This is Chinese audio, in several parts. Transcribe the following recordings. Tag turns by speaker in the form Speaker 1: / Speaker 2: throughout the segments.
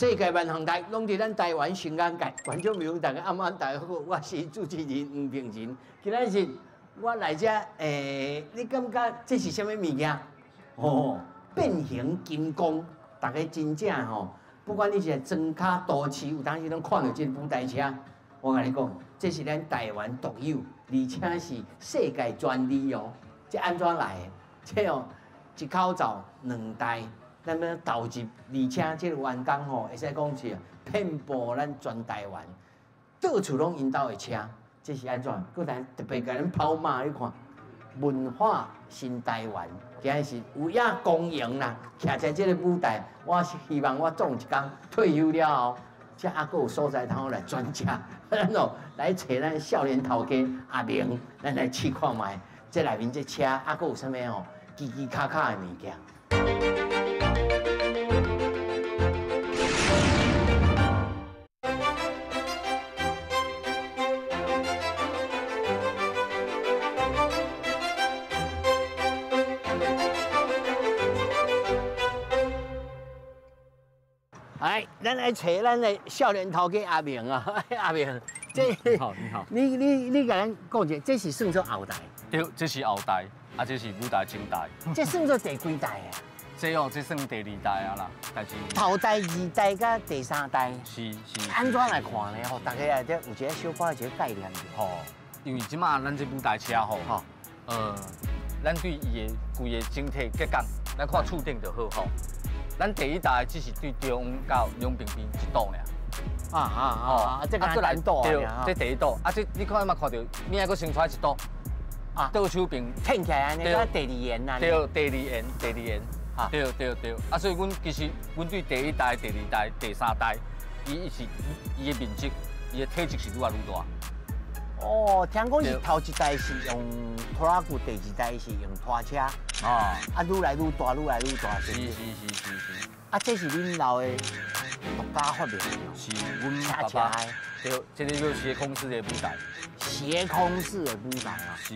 Speaker 1: 世界万航台拢伫咱台湾新安界，观众朋友大家暗安大家好，我是主持人黄平仁。今仔日我来这，你感觉这是什么物件？哦，变形金刚，大家真正吼，不管你是装卡都市，有当时拢看到这舞台车。我跟你讲，这是咱台湾独有，而且是世界专利哦。这安怎来的？这哦，一口罩2台。 咱要投入，而且这个员工吼，会使讲是遍布咱全台湾，到处拢因兜的车，这是安怎？搁咱特别甲咱跑马，你看文化新台湾，今日是有影公营啦，徛在这个舞台，我是希望我总一天退休了后，这还佫有所在通来转车，咱哦来找咱少年头家阿明，咱来试看卖，这内面这车还佫有啥物吼，奇奇卡卡的物件。 哎，咱来找咱的少年头家阿明啊，阿明，这
Speaker 2: 你好，你好，
Speaker 1: 你甲咱讲者，这是算作后代？
Speaker 2: 对，这是后代，啊，这是舞台前代。
Speaker 1: 这算作第几代啊？
Speaker 2: 这哦，这算第2代啊啦，但是
Speaker 1: 头代、2代甲第3代。
Speaker 2: 是。
Speaker 1: 安怎来看呢？吼，大家这有一个小可一个概念。
Speaker 2: 吼，因为即马咱这舞台车吼，咱对伊的规个整体结构，咱看厝顶就好吼。 咱第1代只是对中到两边边一堵尔，
Speaker 1: 这个难度
Speaker 2: 对，这第1堵，啊，这你看嘛看到，明仔佫先出来一堵，啊，倒手边
Speaker 1: 挺起来安尼，个第2沿呐，
Speaker 2: 对，第2沿，对，啊，所以阮其实阮对第1代、第2代、第3代，伊的面积、伊的体积是愈来愈大。
Speaker 1: 哦，听讲是头1代是用拖拉机，第2代是用拖车。 啊，愈来愈大，愈来愈大，是。啊，这是恁老的独家发明的。
Speaker 2: 是，阮爸爸。对，这个叫斜空式的舞台。
Speaker 1: 斜空式的舞台啊。
Speaker 2: 是。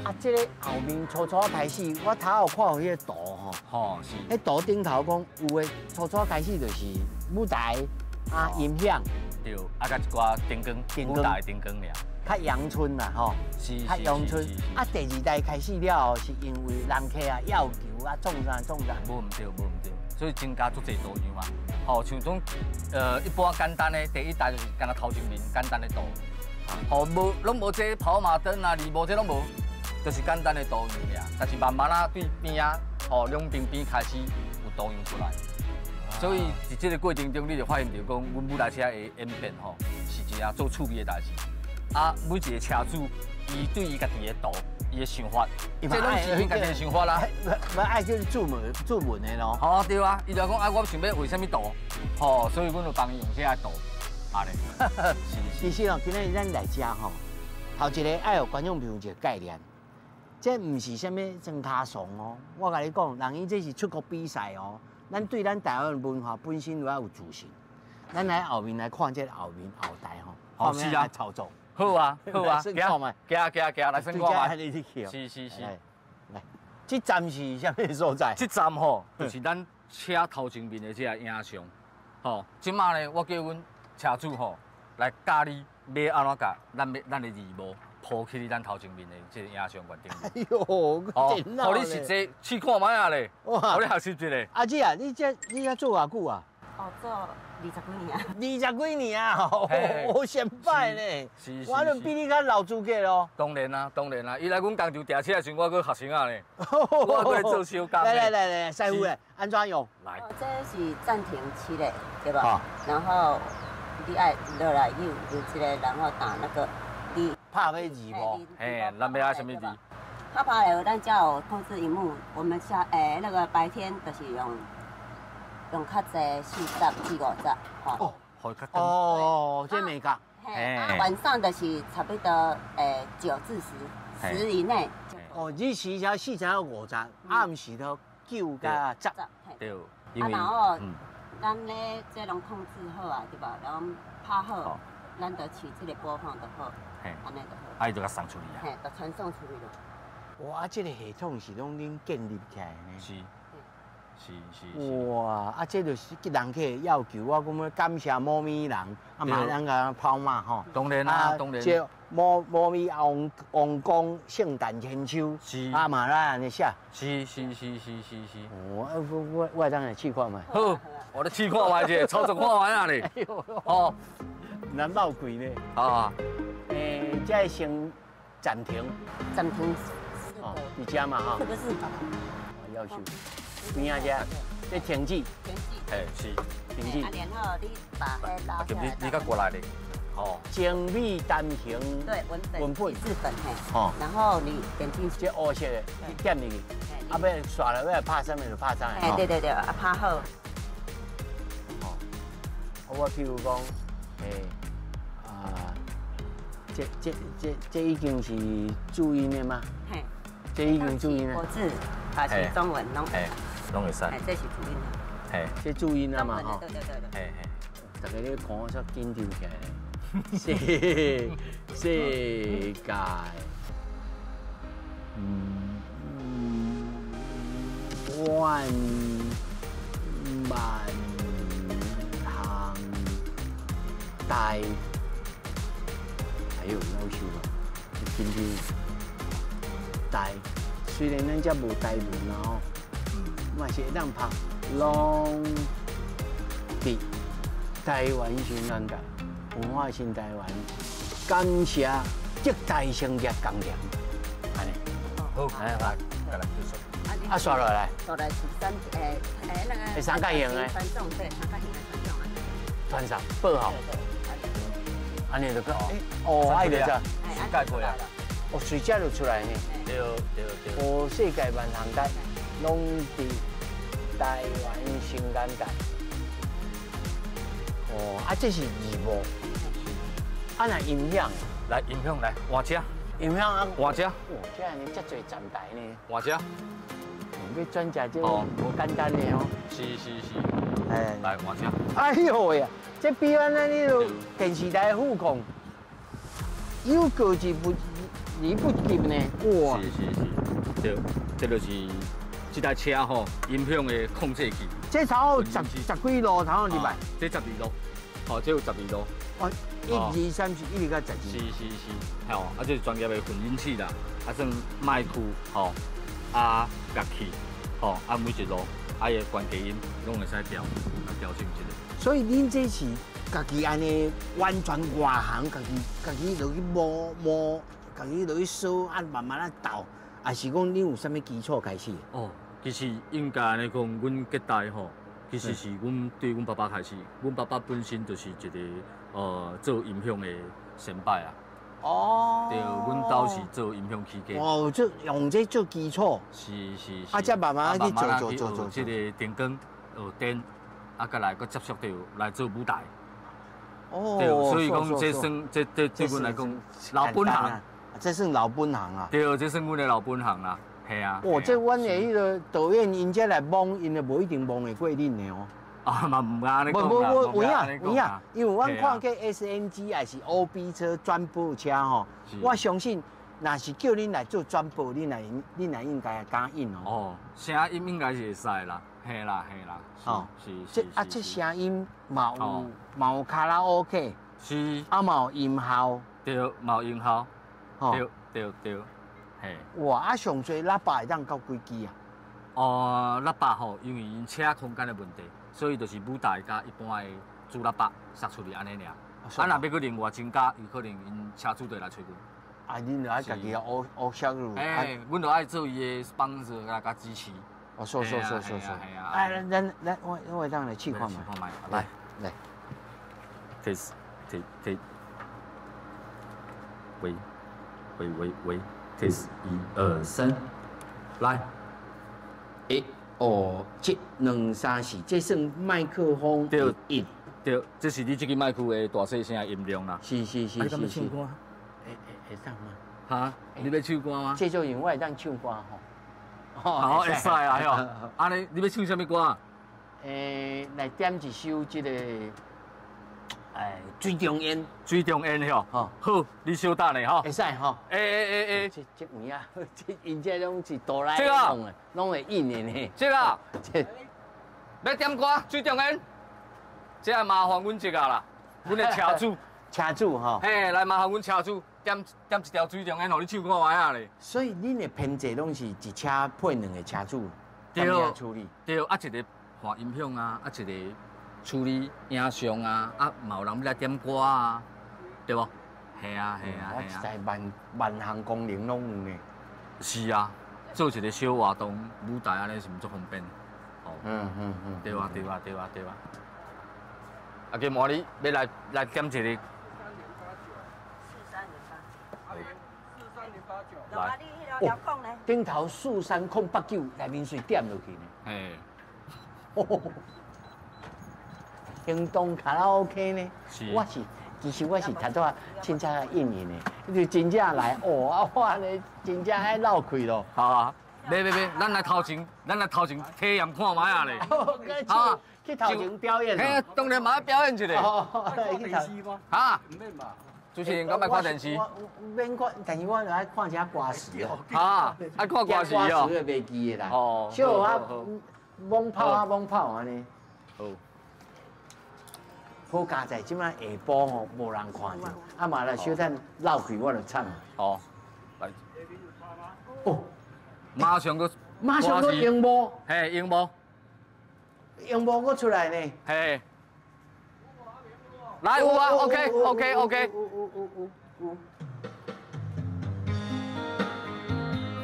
Speaker 1: 啊，这个后面初开始，我头有看到迄个图吼。
Speaker 2: 吼，是。
Speaker 1: 迄图顶头讲有的初开始就是舞台啊，音响。对，
Speaker 2: 啊，甲一寡灯光，舞台灯光尔。
Speaker 1: 较阳春啦，吼，较阳春。啊，第2代开始了后，是因为人客啊要求啊，创啥。
Speaker 2: 无唔对，所以增加足侪多样嘛。吼，像种一般简单的第1代就是干那头前面简单的图，吼拢无这跑马灯啊，无这拢无，就是简单的图样尔。但是慢慢啊，对边啊，吼两边开始有图样出来。所以伫这个过程中，你就发现到讲，阮舞台车的演变吼，是一件做趣味的代志。 啊，每一个车主，伊对伊家己的图，伊的想法，这拢是伊家己的想法啦。
Speaker 1: 要爱就是注文的咯。
Speaker 2: 哦，对啊，伊就讲啊，我想要为什么图，吼，所以阮就帮伊用这个图，安尼。
Speaker 1: 其实哦，今日咱来遮吼，头一个爱有观众朋友一个概念，这唔是什么装卡怂哦。我甲你讲，人伊这是出国比赛哦。咱对咱台湾文化本身就要有自信。咱来后面来看这后台吼，后面来操作。
Speaker 2: 好啊，行，来算看嘛。是。
Speaker 1: 来，这站是啥物所在？
Speaker 2: 这站吼，就是咱车头前面的这个影像。吼，即马呢，我叫阮车主吼来教你要安怎甲咱的字幕铺起咱头前面的这个影像原顶。
Speaker 1: 哎呦，电脑咧！
Speaker 2: 你实际试看卖啊咧，哇！你学习一下。
Speaker 1: 阿姐啊，你这做偌久啊？
Speaker 3: 哦，做20几
Speaker 1: 20
Speaker 3: 年。
Speaker 1: 几年啊，好先摆呢。
Speaker 2: 是。
Speaker 1: 我就比你较老资格咯。
Speaker 2: 当然啦，伊来阮工厂订车的时，我搁学生啊咧，我搁来做小工。
Speaker 1: 来，师傅咧，安怎用？
Speaker 2: 来。
Speaker 3: 这是暂停器嘞，对吧？然后你爱落来有这个，然后打那个你
Speaker 1: 拍咩字幕？
Speaker 2: 咱要爱什么字？
Speaker 3: 拍了，咱才有控制荧幕。我们那个白天就是用较济40至50，
Speaker 2: 吼。
Speaker 1: 哦，这美甲。
Speaker 3: 晚上的是差不多9至10以内。
Speaker 1: 哦，日时才40到50，暗时头9加10。
Speaker 2: 对。
Speaker 3: 然后咱咧这拢控制好啊，对吧？然后拍好，咱就取这个播放就好，安尼就好。
Speaker 2: 伊就甲送出去啊。
Speaker 3: 就传送出去了。
Speaker 1: 哇，这个系统是拢恁建立起来的。
Speaker 2: 是。
Speaker 1: 哇，啊，这就是人客要求，我讲要感谢猫咪人，啊嘛咱个跑马吼。
Speaker 2: 当然啊，当然。
Speaker 1: 这猫咪王公圣诞千秋，
Speaker 2: 是
Speaker 1: 啊嘛咱安尼写。
Speaker 2: 是。
Speaker 1: 哦，我当然去看嘛。
Speaker 2: 好，我来去看完者，操作看完啊咧。哦，
Speaker 1: 难闹鬼呢。
Speaker 2: 啊。
Speaker 1: 这先暂停。
Speaker 3: 暂停。
Speaker 1: 哦，你家嘛哈。
Speaker 3: 这个是
Speaker 1: 要求。边啊只？这停止。
Speaker 3: 停止。
Speaker 2: 嘿，是。
Speaker 1: 停止。
Speaker 3: 然后你把它拉下来。
Speaker 2: 你甲过来咧。哦。
Speaker 1: 精美单屏。
Speaker 3: 对，文本。字本嘿。
Speaker 1: 哦。
Speaker 3: 然后你点进去。
Speaker 1: 这黑色的，你点入去。啊，要刷了要拍上面就拍上来。
Speaker 3: 哎，对，啊拍好。
Speaker 1: 哦。我譬如讲，这已经是注音的吗？嘿。这已经注音了。
Speaker 3: 国字，还是中文拢。
Speaker 2: 拢会使。
Speaker 3: 这是注音的。
Speaker 1: 嘿，这注音啊嘛吼。
Speaker 3: 对。
Speaker 1: 嘿。大家咧看我煞紧张起来。世界。万行台，还有夭寿啊！今天台，虽然咱遮无台文啦吼，嘛是会当拍拢伫台湾新安界文化新台湾，感谢浙台商业工业，安尼。好，来，再来继续。啊，刷落来。
Speaker 3: 刷来是那个。
Speaker 1: 三角形的。
Speaker 3: 传送对，三角形的传送啊。
Speaker 1: 传上报好。对。安尼就讲，哦，爱就这。
Speaker 2: 盖过啊。
Speaker 1: 哦，随只就出来呢。
Speaker 2: 对。
Speaker 1: 哦，世界万行街，拢伫台湾新安街。哦，啊，这是字幕。啊，那音响。
Speaker 2: 来，音响来，换车。
Speaker 1: 音响啊，
Speaker 2: 换车。
Speaker 1: 哇，这样呢，遮侪站台呢。
Speaker 2: 换车。
Speaker 1: 要转接这无简单的哦。
Speaker 2: 是。
Speaker 1: 哎，
Speaker 2: 来换车。
Speaker 1: 哎呦喂呀，这比咱那个电视台副控有高级不离不及呢。哇！
Speaker 2: 是。对，这就是这台车吼音响的控制器。
Speaker 1: 这头十几路头入来。
Speaker 2: 这12路，哦，这有12路。
Speaker 1: 哦，1、2、3、4，一直到12。
Speaker 2: 是，吼，啊，这是专业的混音器啦，啊，算麦克，吼，啊，乐器，吼，啊，每一路，啊，伊的关低音，拢会使调整一个。
Speaker 1: 所以恁这是家己安尼完全外行，家己落去摸，家己落去搜，啊，慢慢啊导，还是讲恁有啥物基础开始？
Speaker 2: 哦，其实应该安尼讲，阮隔代吼，其实是阮对阮爸爸开始，阮爸爸本身就是一个做音响的先辈啊。哦。对，阮兜是做音响起家。
Speaker 1: 哦，就用这做基础。
Speaker 2: 是。
Speaker 1: 啊，才慢慢去
Speaker 2: 做。这个电光、电，啊，再来搁接触到来做舞台。哦。对，所以讲这算这对阮来讲老本行。
Speaker 1: 这算老本行啊。
Speaker 2: 对，这算阮的老本行啦。系啊。
Speaker 1: 哇，这阮的迄个导演因遮来蒙，因就无一定蒙会过恁的哦。
Speaker 2: 啊，嘛唔安尼讲啦。
Speaker 1: 有影，因为阮看过 SNG 还是 OB 车转播车吼，我相信若是叫恁来做转播，恁来应该敢应哦。
Speaker 2: 哦，声音应该是会使啦，系啦。哦，是。
Speaker 1: 这声音嘛有卡拉 OK，
Speaker 2: 是。
Speaker 1: 啊嘛有音效。
Speaker 2: 对，嘛有音效。对。嘿。
Speaker 1: 哇，啊上最喇叭会当到几支啊？
Speaker 2: 喇叭吼，因为因车空间的问题。所以就是舞台甲一般的主喇叭塞出去安尼尔。若要搁另外增加，有可能因车主队来找阮。
Speaker 1: 啊，恁就爱家己学销路。
Speaker 2: 阮就爱做伊的sponsor甲支持。
Speaker 1: 哦，说。哎，咱我会当来试看嘛。来。
Speaker 2: Test。喂，Test 1、2、3，来。
Speaker 1: 1、2、3、4，这算麦克风1。
Speaker 2: 对，这是你这个麦克的大细声音量啦。是。你敢要唱歌？
Speaker 1: 会当吗？
Speaker 2: 哈？你要唱歌吗？
Speaker 1: 这种人我会当唱歌吼。
Speaker 2: 好，会使啊，吼。安尼，你要唱什么歌？
Speaker 1: 来点一首这个，水中烟。
Speaker 2: 水中烟吼。好，你稍等咧吼。
Speaker 1: 会使吼。这有影，因这拢是哆啦 A 梦的，拢会印的呢。
Speaker 2: 这个。要点歌最重要，这麻烦阮一下啦，阮的车主。
Speaker 1: 车主吼。
Speaker 2: 嘿，来麻烦阮车主点一条水重烟，互你唱看卖啊咧。
Speaker 1: 所以恁的编制拢是一车配两个车主，
Speaker 2: 对
Speaker 1: 处理。
Speaker 2: 对，啊一个换音响啊，啊一个处理影像啊，啊嘛有人要来点歌啊，对无？系啊系啊系啊。
Speaker 1: 我实在万项功能拢有呢。
Speaker 2: 是啊，做一个小活动舞台安尼是毋足方便。哦。对啊对啊对啊对啊。啊，今晚你要来点一个。
Speaker 3: 来，
Speaker 1: 顶头4308内面水点落去呢。
Speaker 2: 嘿。
Speaker 1: 行动卡拉 OK 呢？
Speaker 2: 是。
Speaker 1: 其实我是头拄啊，凊彩应应的，就真正来哦，啊我呢真正爱闹开咯。
Speaker 2: 好啊，别，咱来头前体验看卖啊咧。
Speaker 1: 好，去头前表演。
Speaker 2: 嘿，当然嘛要表演一下。
Speaker 1: 看电视吗？
Speaker 2: 哈？唔免吧。主持人敢爱看电视？
Speaker 1: 免看，但是我就爱看一下歌词哦。
Speaker 2: 哈，爱看歌词哦。
Speaker 1: 歌词袂记的啦。
Speaker 2: 哦。
Speaker 1: 小啊，猛跑安尼。好。好佳在即摆下晡吼，无人看着，啊嘛来小等闹开我就唱。
Speaker 2: 好，来。
Speaker 1: 哦，
Speaker 2: 马上个
Speaker 1: 荧幕。
Speaker 2: 嘿，荧幕
Speaker 1: 我出来呢。
Speaker 2: 嘿。来有啊 ，OK。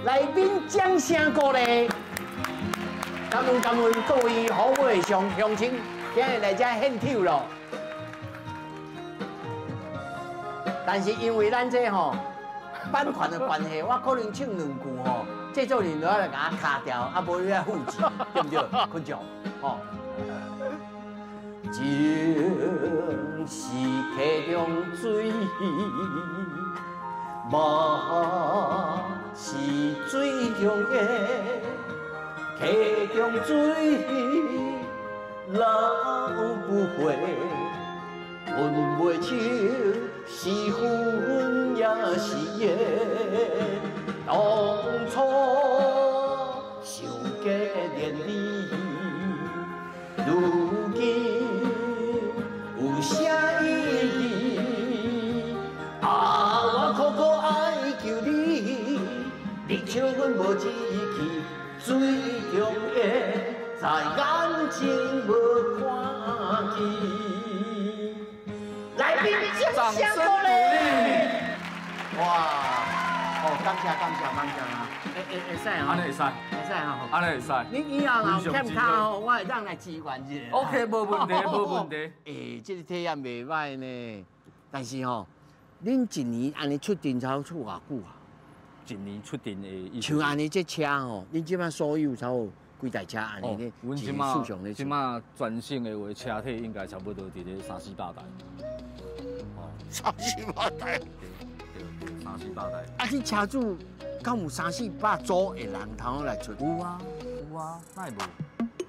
Speaker 1: 来宾掌声鼓励，感恩各位好友乡亲，今日来遮献丑咯。但是因为咱这吼版权的关系，我可能唱两句吼，制作人就要来甲我卡掉，啊无你来付钱，对不对？群众，吼。情是溪中水，梦是水中月，溪中水流不回，分袂清是恨也是缘。当初想结连理，如今有啥意义？啊，我苦苦爱求你，你笑阮无志气，水中月在眼睛无看见。来宾掌声鼓励！哇，哦，感谢啊！会使啊，
Speaker 2: 安尼会使，
Speaker 1: 会使哈，
Speaker 2: 安尼会使。
Speaker 1: 你以后啊欠卡吼，我会当来支援一下。
Speaker 2: OK， 无问题。
Speaker 1: 诶，这个体验袂歹呢，但是吼，恁一年安尼出庭差出偌久啊？
Speaker 2: 一年出庭的，
Speaker 1: 像安尼这车吼，恁即摆所有差不几台车安尼咧？
Speaker 2: 阮即马全省的话，车体应该差不多伫咧300-400台。
Speaker 1: 哦，300-400台。
Speaker 2: 对，300-400台。
Speaker 1: 啊，你车主敢有300-400组的人头来出？
Speaker 2: 有啊，哪会无？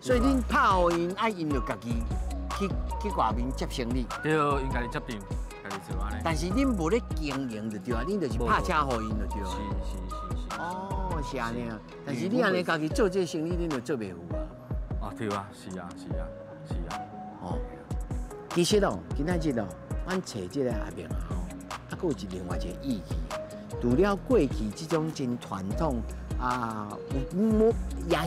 Speaker 1: 所以恁拍互因，爱因就家己去外面接生理。
Speaker 2: 对，应该是接场，家己做安尼。
Speaker 1: 但是恁无咧经营就对啊，恁就是拍车互因就对啊。
Speaker 2: 是。
Speaker 1: 哦，是安尼啊。但是你安尼家己做这生意，恁就做袂有啊。
Speaker 2: 啊，对啊，是啊。
Speaker 1: 哦，其实哦，今仔日哦，阮找这个阿明啊吼，还佫有另外一个意义。除了过去这种真传统啊，也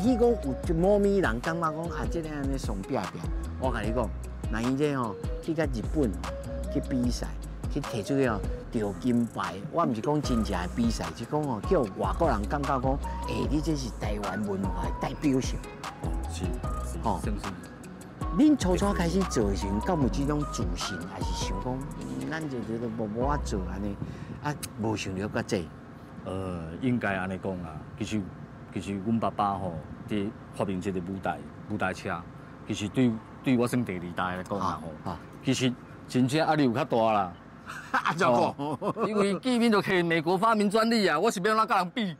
Speaker 1: 许讲有一某咪人感觉讲啊，这个安尼爽拼拼。我甲你讲，那伊这吼去到日本去比赛，去摕出去哦得金牌。我毋是讲真正的比赛，是讲哦叫外国人感觉讲，你这是台湾文化的代表性。
Speaker 2: 是，哦，是。
Speaker 1: 恁初开始做时，敢有这种自信，还是想讲，咱就无法做安尼，啊，无想了较济。
Speaker 2: 应该安尼讲啊，其实阮爸爸吼，伫发明这个舞台车，其实对我算第2代来讲啊吼，其实真正压力有较大啦。
Speaker 1: 啊，怎讲？
Speaker 2: 因为见面就摕美国发明专利啊，我是要哪甲人比？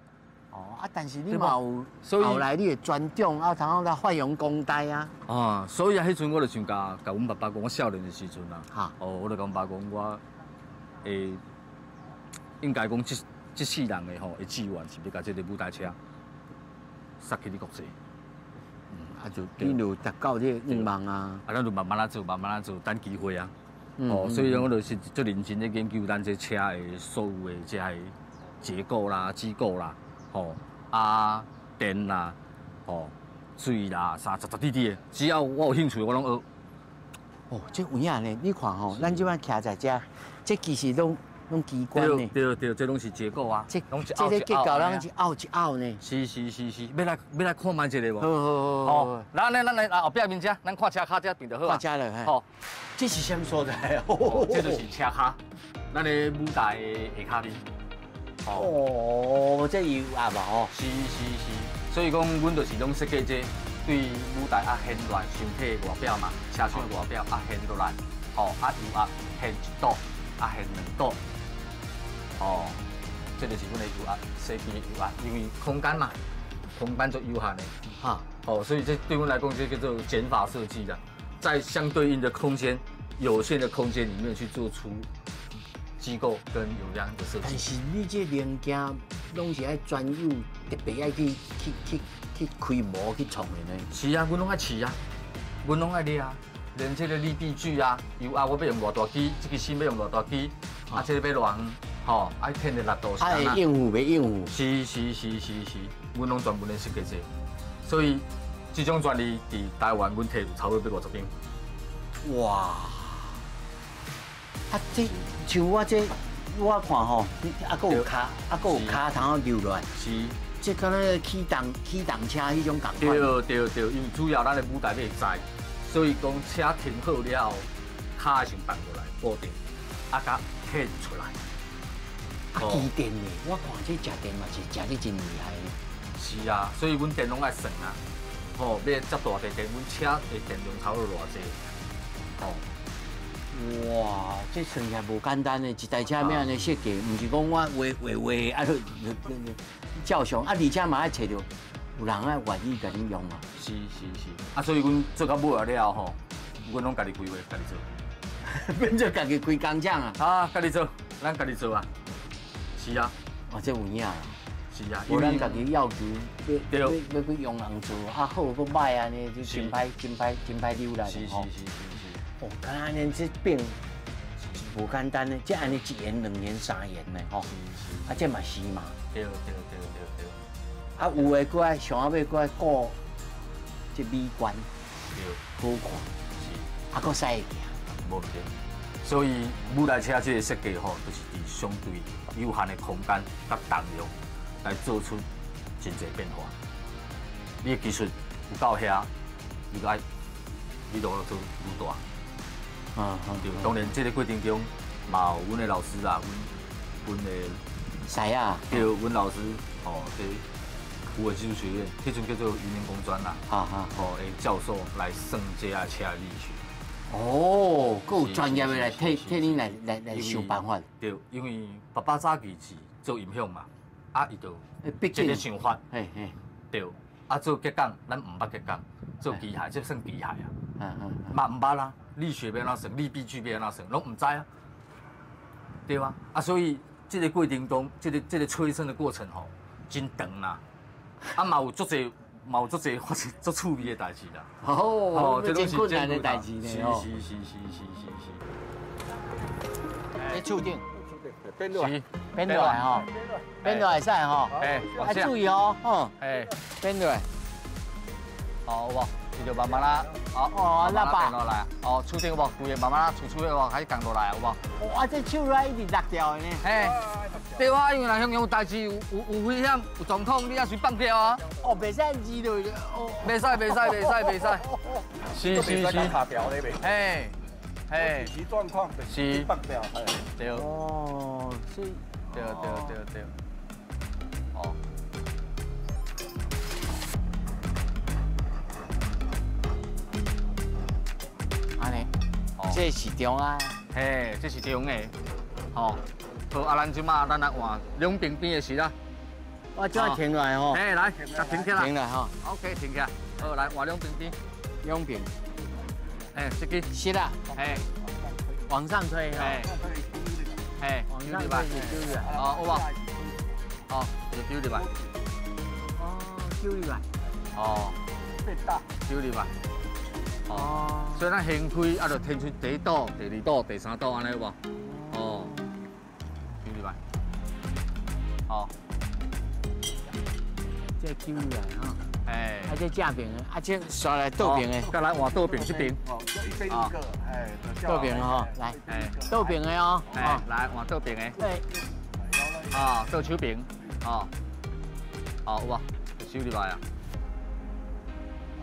Speaker 1: 啊，但是你嘛有后来你的专长，啊，然后来发扬光大啊。
Speaker 2: 啊，所以啊，迄阵我就想甲阮爸爸讲，我少年的时阵啊，
Speaker 1: 哈，
Speaker 2: 我就甲阮爸讲，我会应该讲这世人的吼，的志愿是要甲这个舞台车杀去你国际。
Speaker 1: 啊就你就达到这5万啊，
Speaker 2: 啊，咱就慢慢啊做，慢慢啊做，等机会啊。哦，所以我就是最认真咧研究咱这车的所有的这个结构啦、机构啦，吼啊电啦，吼水啦，啥杂滴滴的，只要我有兴趣，我拢学。
Speaker 1: 哦，这有影呢，你看吼，咱即摆徛在遮，这其实拢机关呢。
Speaker 2: 对，这拢是结构啊，
Speaker 1: 这个结构咱是凹一凹呢。
Speaker 2: 是，要来看卖一个无？
Speaker 1: 好，
Speaker 2: 咱来后壁面遮，咱看车卡遮边就好啊。
Speaker 1: 看遮了，
Speaker 2: 吼，
Speaker 1: 这是什么所在？
Speaker 2: 这就是车卡，咱的舞台的下骹边。
Speaker 1: 哦，这油压嘛吼。
Speaker 2: 是，所以讲，阮就是拢设计这。对舞台啊显乱，身体外表嘛，车厢外表啊显落来，吼啊油压显1度，啊显2度，哦，这就是阮的油压设计的油压，因为空间嘛，空间就有限的，哈，哦，所以这对阮来讲，这叫做减法设计的，在相对应的空间、有限的空间里面去做出机构跟有量的设计。
Speaker 1: 但是你这零件拢是爱专有，特别爱去开模去创的呢。
Speaker 2: 是啊，阮拢爱试啊，阮拢爱练啊，连这个力臂锯啊，油压我要用偌大机，这个芯要用偌大机，啊，这个要偌远，吼，爱添的力度是
Speaker 1: 安那。爱应付袂应付？
Speaker 2: 是，阮拢专门咧设计这，所以这种专利伫台湾，阮摕有超过150张。
Speaker 1: 哇！啊，这像我这，我看吼，啊，搁有卡，啊，搁有卡头留落来。
Speaker 2: 是。
Speaker 1: 这可能起动车迄种感觉。
Speaker 2: 对，因为主要咱的舞台要在，所以讲车停好了后，卡先放过来固定，啊，甲牵出来。
Speaker 1: 啊，机电的，我看这食电嘛是食得真厉害的。
Speaker 2: 是啊，所以阮电拢爱算啊，吼，要接大台电，阮车的电量差不多偌济，吼。
Speaker 1: 哇，这算起来无简单的，一台车要安尼设计，唔是讲我画啊，照相啊，而且嘛爱找到有人爱愿意甲你用嘛。
Speaker 2: 是，啊，所以阮做到尾了吼，阮拢家己规划，家己做，
Speaker 1: 变做家己开工厂啊。
Speaker 2: 啊，家己做，咱家己做啊。是啊，
Speaker 1: 哦，这有影啊。
Speaker 2: 是啊，
Speaker 1: 无咱家己要求要去用人做，啊好搁歹安尼就真歹溜来。是。哦，看安尼这变无简单呢，这安尼1年、2年、3年呢，吼。啊，这嘛是嘛。对。啊，有诶，搁爱上尾搁爱顾这美观，好看。是。啊，搁使会行。
Speaker 2: 无问题。所以舞台车这个设计吼，就是伫相对有限的空间甲重量来做出真侪变化。你的技术有够遐，你爱你就做愈大。对，当然这个过程中嘛有阮的老师啦，阮的
Speaker 1: 师啊，
Speaker 2: 对，阮老师哦，这湖北技术学院，迄阵叫做云林工专啦，哦，的教授来算这啊车的力学。
Speaker 1: 哦，够专业的来替你来想办法。
Speaker 2: 对，因为爸爸早期是做音响嘛，啊，伊就这个想法，对，啊做结构，咱唔捌结构，做机械，这算机械啊，嘛唔捌啦。力学要安怎算，力臂锯要安怎算，拢唔知啊，对啊，啊，所以这个过程中，这个催生的过程吼，真长啦，啊，嘛有足侪发生足趣味的代志啦。
Speaker 1: 哦，这真困难的代志呢。
Speaker 2: 是。
Speaker 1: 在厝顶，
Speaker 2: 变落来，
Speaker 1: 变落来吼，变落来使吼，要注意哦，吼，变落来，
Speaker 2: 好无？伊就慢慢啦，
Speaker 1: 哦，那把
Speaker 2: 落来，哦，厝顶有无？规个慢慢啦，厝的开始降落来，有无？
Speaker 1: 哇，这手来一直落掉的呢。
Speaker 2: 对啊，因为若向有代志有危险有状况，你也随放掉啊。
Speaker 1: 哦，袂使移落去，哦，
Speaker 2: 袂使。是。
Speaker 4: 卡条咧袂？
Speaker 2: 嘿，
Speaker 4: 紧急状况是放掉，
Speaker 2: 对。
Speaker 1: 哦，是。
Speaker 2: 对。哦。
Speaker 1: 安尼，这是中啊。
Speaker 2: 嘿，这是中的，吼。好，啊，咱即马咱来换两边边的时啦。
Speaker 1: 我怎啊停落来吼？
Speaker 2: 嘿，来，甲停起来。
Speaker 1: 停来吼。
Speaker 2: OK， 停起来。好，来换两边边。
Speaker 1: 两边。
Speaker 2: 这个
Speaker 1: 是啦。往上推哈。往上推就丢来。
Speaker 2: 好无？好，就丢入来。
Speaker 1: 哦，丢入来。
Speaker 2: 哦。
Speaker 4: 变大，
Speaker 2: 收入嘛。哦，所以咱掀开啊，就填出第一道、第二道、第三道安尼有无？哦，收入嘛。好。
Speaker 1: 这揪来哈。
Speaker 2: 哎，
Speaker 1: 啊，这正边的，啊，这刷来倒边的，
Speaker 2: 再来换倒边这边，
Speaker 4: 哦，一边一个，哎，
Speaker 1: 倒边的哈，来，倒边的哦，
Speaker 2: 哎，来换倒边的，
Speaker 1: 对，
Speaker 2: 啊，倒手边，啊，好有无？收入来啊，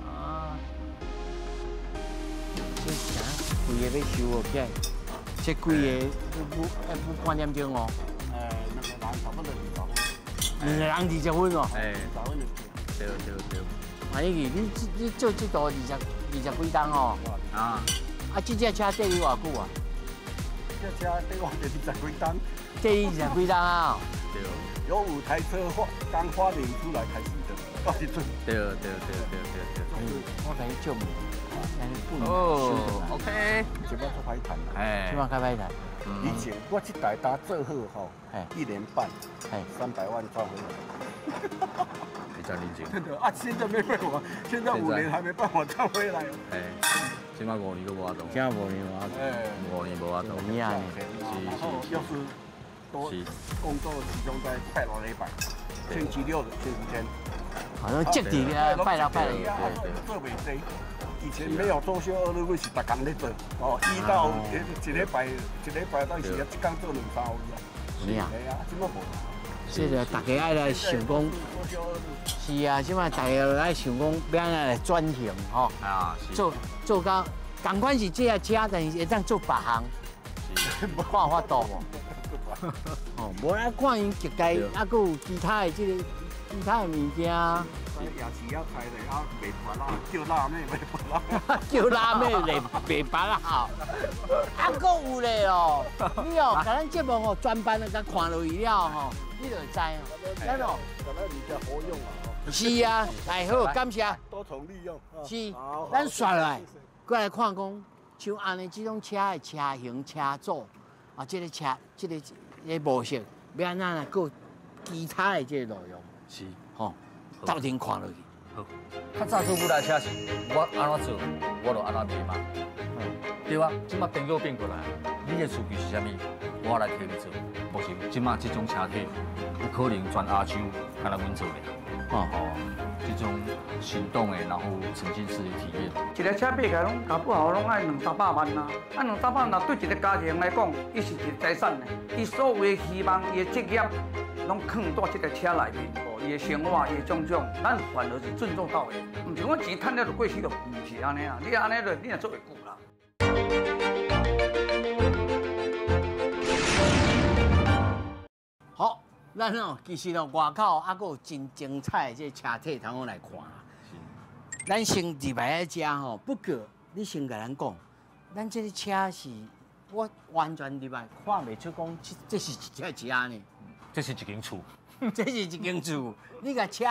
Speaker 1: 啊，这啥？规个要收哦，起来，这规个不半点钟哦，
Speaker 4: 那个人差不多20分，
Speaker 1: 两个人20分哦，
Speaker 2: 哎，
Speaker 4: 20分就。
Speaker 2: 对对对，
Speaker 1: 万一你做这道20几单哦，
Speaker 2: 啊，
Speaker 1: 啊，这只车缀你偌久啊？
Speaker 4: 这车对我就20几单，
Speaker 1: 缀你20几单啊？
Speaker 2: 对，
Speaker 4: 有5台车刚发明出来开始的，到时阵。
Speaker 2: 对对对对对对。
Speaker 1: 我给你救命，
Speaker 2: 哦 ，OK，
Speaker 4: 这摆做歹谈啦。
Speaker 2: 哎，
Speaker 1: 这帮开歹谈。
Speaker 4: 以前我这台搭做好吼，1年半，
Speaker 1: 哎
Speaker 4: 300万赚回来。
Speaker 2: 比较理解。
Speaker 4: 真的啊，现在没办法，现在5年还没办法赚回来。
Speaker 2: 哎，起码5年都无法度。
Speaker 1: 现在5年无法度。
Speaker 4: 哎
Speaker 2: 5年无法度。
Speaker 1: 你啊，
Speaker 4: 然后要是多工作集中在拜六礼拜，星期六的星期天。
Speaker 1: 好像接地啊，拜了。
Speaker 4: 做袂济。以前没有周休2日，我是逐工咧做。哦，1到一礼拜到时啊，一工做2、3回啊。
Speaker 1: 是啊。
Speaker 4: 系啊，怎么无？
Speaker 1: 这个大家爱来想讲，是啊，即摆大家来想讲，要安来转型吼，
Speaker 2: 啊，
Speaker 1: 做到，同款是这个车，但是会当做别项，看法度无？哦，无咱看因业界，啊，佫有其他的这个其他的物件。
Speaker 4: 夜市要开的啊，卖白啦，叫辣妹卖白啦，
Speaker 1: 叫辣妹嚟卖白啦吼，啊，佫有咧哦，你哦，甲咱节目吼专班的甲看落去了吼，你就会知哦，咱哦，
Speaker 4: 咱们比较活用啊，
Speaker 1: 是啊，哎好，感谢，
Speaker 4: 多重利用，
Speaker 1: 是，咱刷来，过来看讲，像安尼这种车的车型、车组啊，这个车，这个模式，要安怎来佫其他的这个内容，
Speaker 2: 是，
Speaker 1: 吼，斗阵看落去。
Speaker 2: 好，较早做舞台车是，我安怎做，我就安怎卖嘛。对啊，即马颠倒变过来，你的厝具是啥物，我来替你做。目前即马这种车体，有可能全亚洲敢若阮做的。哦，这种行动的，然后沉浸式的体验。
Speaker 5: 一个车买起来拢搞不好拢爱200-300万啊！啊200万若对一个家庭来讲，伊是一个财产呢。伊所有的希望、伊的职业，拢放在这个车内面。哦，伊的生活、伊的种种，咱反而是尊重到位。唔是讲钱赚了就过去了，唔是安尼啊！你安尼就你也做会久啦。
Speaker 1: 好，咱哦，其实哦，外口还佫有真精彩的这车体，通我来看啦。咱先入来遮吼，不过你先甲咱讲，咱这个车是，我完全入来看袂出讲，这是一只车呢，
Speaker 2: 这是一间厝，
Speaker 1: 这是一间厝。你甲车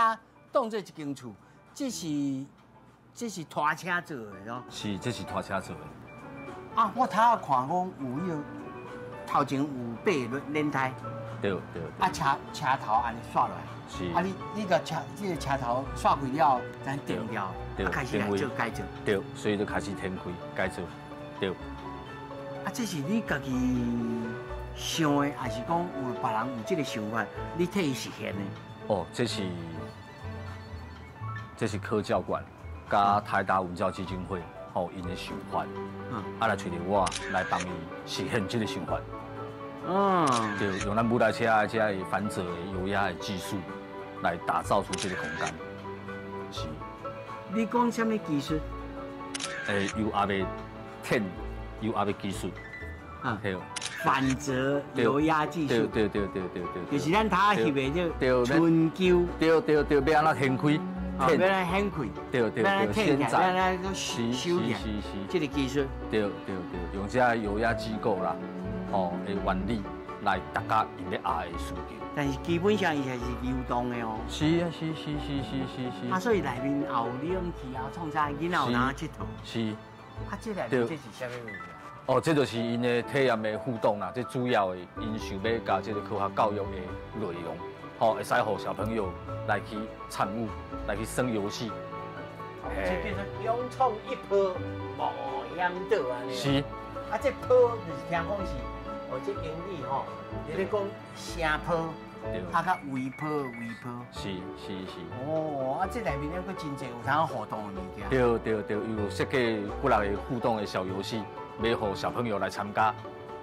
Speaker 1: 当做一间厝，这是拖车做的咯。
Speaker 2: 是，这是拖车做的。
Speaker 1: 啊，我头下看讲有迄个头前有8轮胎。
Speaker 2: 对。
Speaker 1: 啊，车头安尼刷落来，
Speaker 2: 是。
Speaker 1: 啊，你个这个车头刷开了，咱定掉，开始来做改造。
Speaker 2: 对，所以就开始填开改造。对。
Speaker 1: 啊，这是你家己想的，还是讲有别人有这个想法，你替伊实现的？
Speaker 2: 哦，这是科教馆，加台大文教基金会，吼因的想法，啊来找着我来帮伊实现这个想法。对，用咱舞台车的这个翻折的优雅的技术来打造出这个空间。是。
Speaker 1: 你讲什么技术
Speaker 2: UR的天，UR的技术。对。
Speaker 1: 翻折油压技术。
Speaker 2: 对。
Speaker 1: 就是咱头翕的这春秋。
Speaker 2: 对，要安怎掀开？
Speaker 1: 要来掀开。对，
Speaker 2: 现在。
Speaker 1: 要来修炼。这个技术。对，
Speaker 2: 用这个油压机构啦。哦，的原理来达到因咧爱的需求，
Speaker 1: 但是基本上伊还是流动的哦。
Speaker 2: 是啊，是。
Speaker 1: 啊，所以内面后冷气啊，创啥囡仔有哪佚佗？
Speaker 2: 是。
Speaker 1: 啊，这内面这是啥物物件？
Speaker 2: 哦，这就是因的体验的互动啦，这主要的因想要加这个科学教育的内容，吼，会使互小朋友来去参与，来去耍游戏，
Speaker 1: 就叫做勇闯一波无险岛安尼。
Speaker 2: 是。
Speaker 1: 啊，这坡就是听讲是，这英语吼，你咧讲声坡，啊，甲微坡。
Speaker 2: 是。
Speaker 1: 哦，啊，这内面还佫真侪有通互动的物件。
Speaker 2: 对，有设计几落个互动的小游戏，要互小朋友来参加，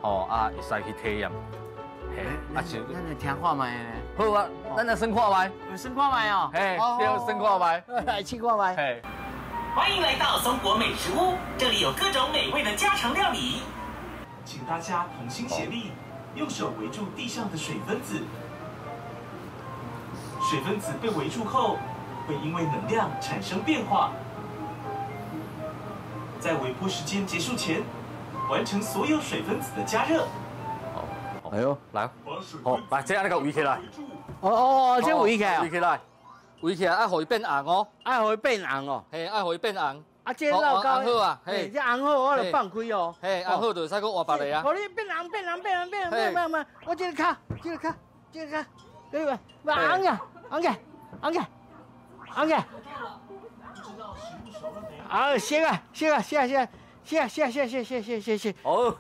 Speaker 2: 哦啊，会使去体验。嘿，
Speaker 1: 啊就，咱来听看卖咧。
Speaker 2: 好啊，咱来先看卖。
Speaker 1: 有先看卖哦。
Speaker 2: 嘿，对，先看卖。
Speaker 1: 来去看卖。
Speaker 2: 嘿。
Speaker 6: 欢迎来到松果美食屋，这里有各种美味的家常料理。请大家同心协力，用手围住地上的水分子。水分子被围住后，会因为能量产生变化。在微波时间结束前，完成所有水分子的加热。
Speaker 2: 哎呦，来，好，来，这样那个围起来。
Speaker 1: 哦，这围起来。
Speaker 2: 围起来，爱互伊变红哦，
Speaker 1: 爱互伊变红哦，
Speaker 2: 嘿，爱互伊变红。
Speaker 1: 啊，这老高
Speaker 2: 红好啊，嘿，
Speaker 1: 这红好我就放开哦，
Speaker 2: 嘿，红好就会使佫换别个啊。
Speaker 1: 哦，你变红，我这个卡，对吧？红嘅，好，谢啊。
Speaker 2: 好。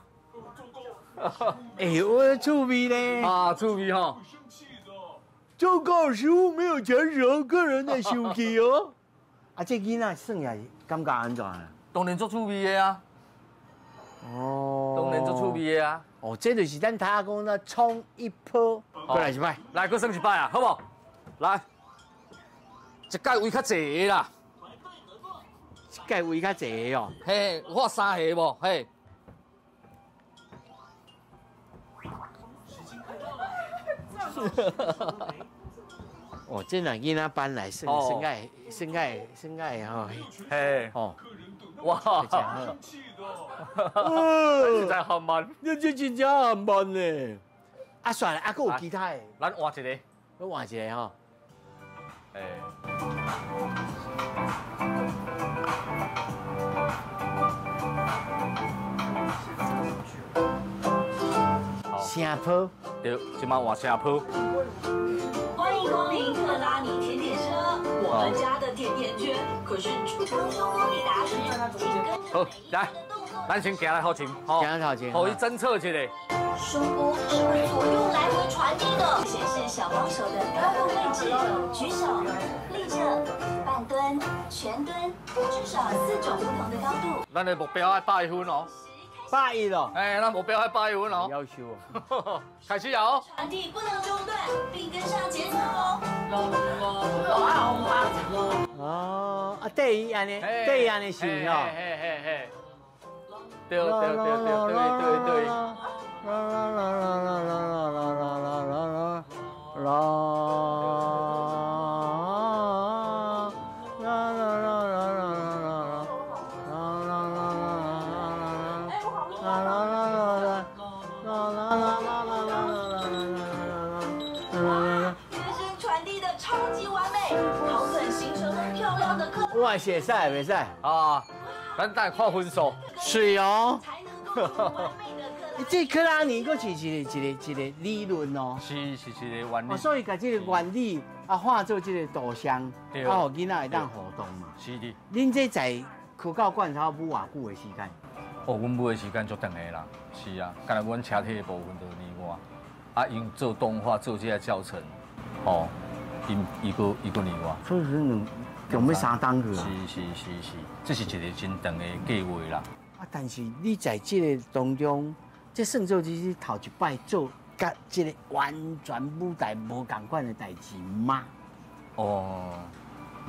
Speaker 1: 哎呦，趣味呢？
Speaker 2: 啊，趣味吼。
Speaker 1: 糟糕食物没有成熟，个人的生气哦。啊，这囡仔算也感觉安怎啊？
Speaker 2: 当然做趣味的啊。
Speaker 1: 哦。
Speaker 2: 当然做趣味的啊。
Speaker 1: 哦，这就是咱台下讲的冲一波，过来一摆，
Speaker 2: 来，佫算一摆啊，好无？来，一届位较济的啦。
Speaker 1: 一届位较济的哦。
Speaker 2: 嘿，有画3下无？嘿。
Speaker 1: 哦，这两囡仔搬来算该吼，
Speaker 2: 嘿，
Speaker 1: 哦，
Speaker 2: 哇，
Speaker 1: 真好，
Speaker 2: 实在很慢，
Speaker 1: 你这真正很慢呢。啊，算了，啊，佫有其他的，
Speaker 2: 咱换一个，
Speaker 1: 我换一个吼。声坡，
Speaker 2: 对，即马换声坡。
Speaker 7: 欢迎光临特拉尼甜点车，我们家的甜甜圈可是当胸摸底达人，紧跟
Speaker 2: 好，
Speaker 7: 着
Speaker 2: 来，咱先行来后前，好，
Speaker 1: 行头前，
Speaker 2: 互伊侦测一下。
Speaker 7: 胸部是左右来回传递的，显示小帮手的高度位置，举手、立正、半蹲、全蹲，至少4种不同的高度。
Speaker 2: 咱的目标要100分哦。
Speaker 1: 110哦。
Speaker 2: 哎，咱目标要100分哦。
Speaker 1: 要求哦。
Speaker 2: 开始啊！
Speaker 7: 传递不能中断，并跟上节奏哦。
Speaker 1: 哦，啊，对伊安尼，对伊安尼是哦。
Speaker 2: 嘿，对。
Speaker 1: 我写赛袂使
Speaker 2: 啊，咱等下看分数。
Speaker 1: 是哦。
Speaker 7: 才能够完美的
Speaker 1: 这克拉尼佫是一个理论哦。
Speaker 2: 是一个原理。
Speaker 1: 所以把这个原理啊化做这个图像，啊，互囡仔会当互动嘛。
Speaker 2: 是的。
Speaker 1: 恁这在去到罐头舞偌久的时间？
Speaker 2: 哦，阮舞的时间足长的啦。是啊，干那阮车体的部分就另外，啊，因做动画做这个教程，哦，伊个另外。
Speaker 1: 所以说用要3档去啊。
Speaker 2: 是，这是一个真长的计划啦。
Speaker 1: 啊，但是你在这个当中，这算做就是头一摆做，甲这个完全舞台无同款的代志吗？
Speaker 2: 哦，